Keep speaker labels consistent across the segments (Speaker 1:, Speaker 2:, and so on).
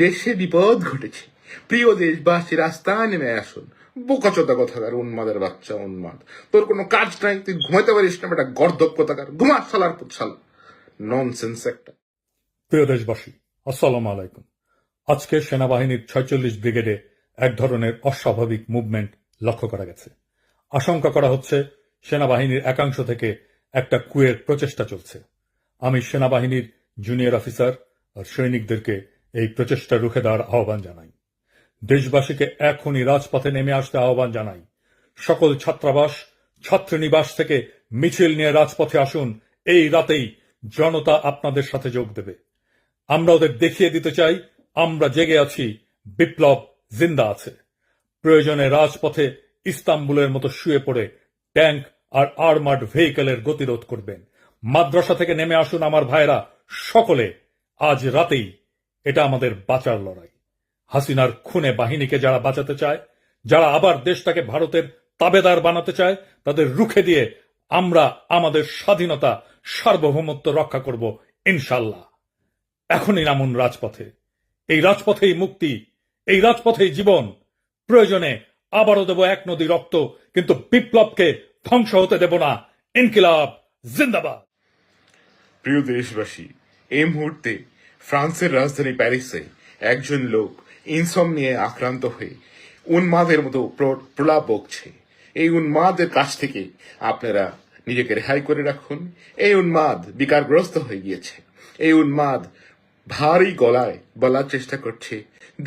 Speaker 1: দেশে বিপদ ঘটেছে, প্রিয় দেশবাসী রাস্তায় নেমে আসুন। বোকাচোদা কথাকার, উন্মাদের বাচ্চা উন্মাদ। তোর কোনো কাজ নাই, তুই ঘুমাইতে পারিস না, বেটা গর্দব কথাকার, ঘুমা শালার পুত শালা, ননসেন্স একটা।
Speaker 2: প্রিয় দেশবাসী, আসসালামু আলাইকুম। আজকে সেনাবাহিনীর 46 ব্রিগেডে এক ধরনের অস্বাভাবিক মুভমেন্ট লক্ষ্য করা গেছে। আশঙ্কা করা হচ্ছে সেনাবাহিনীর একাংশ থেকে একটা কুয়ের প্রচেষ্টা চলছে। আমি সেনাবাহিনীর জুনিয়র অফিসার আর সৈনিকদেরকে এই প্রচেষ্টা রুখে দেওয়ার আহ্বান জানাই। দেশবাসীকে এখনই রাজপথে নেমে আসতে আহ্বান জানাই। সকল ছাত্রাবাস, ছাত্রীনিবাস থেকে মিছিল নিয়ে রাজপথে আসুন। এই রাতেই জনতা আপনাদের সাথে যোগ দেবে। আমরা ওদের দেখিয়ে দিতে চাই আমরা জেগে আছি, বিপ্লব জিন্দা আছে। প্রয়োজনে রাজপথে ইস্তাম্বুলের মতো শুয়ে পড়ে ট্যাঙ্ক আর আর্মার্ড ভেহিকেলের গতিরোধ করবেন। মাদ্রাসা থেকে নেমে আসুন আমার ভাইরা, সকলে আজ রাতেই। এটা আমাদের বাঁচার লড়াই। হাসিনার খুনে বাহিনীকে যারা বাঁচাতে চায়, যারা আবার দেশটাকে ভারতের তাবেদার বানাতে চায়, তাদের রুখে দিয়ে আমরা আমাদের স্বাধীনতা, সার্বভৌমত্ব রক্ষা করব ইনশাল্লাহ। এখনই নামুন রাজপথে। এই রাজপথেই মুক্তি, এই রাজপথেই জীবন। প্রয়োজনে আবারও দেব এক নদী রক্ত, কিন্তু বিপ্লবকে ধ্বংস হতে দেব না। ইনকিলাব জিন্দাবাদ।
Speaker 1: প্রিয় দেশবাসী, এই মুহূর্তে ফ্রান্সের রাজধানী প্যারিসে একজন লোক ইনসমনিয়ায় আক্রান্ত হয়ে উন্মাদের মতো প্রলাপ বকছে। এই উন্মাদের কাছ থেকে আপনারা নিজেকে রেহাই করে রাখুন। এই উন্মাদ বিকারগ্রস্ত হয়ে গিয়েছে। এই উন্মাদ ভারী গলায় বলার চেষ্টা করছে,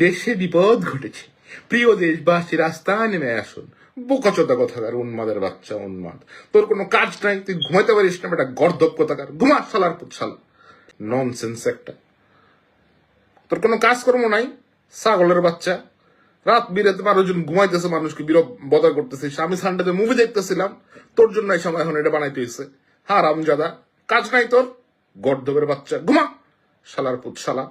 Speaker 1: দেশে বিপদ ঘটেছে, প্রিয় দেশবাসী রাস্তায় নেমে আসুন। বোকাচোদা কথাকার, উন্মাদের বাচ্চা উন্মাদ। তোর কোনো কাজ নাই, তুই ঘুমাইতে পারিস না, বেটা গর্দব কথাকার, ঘুমা শালার পুত শালা, ননসেন্স একটা। তোর কোনো কাজকর্ম নাই, ছাগলের বাচ্চা। রাত বিরাতে মানুষজন ঘুমাইতেছে, মানুষকে বদা করতেছে। আমি সানডেতে মুভি দেখতেছিলাম, তোর জন্য এই সময় এখন এটা বানাইতে হয়েছে। হারামজাদা, কাজ নাই তোর, গর্দবের বাচ্চা, ঘুমা শালার পুত শালা।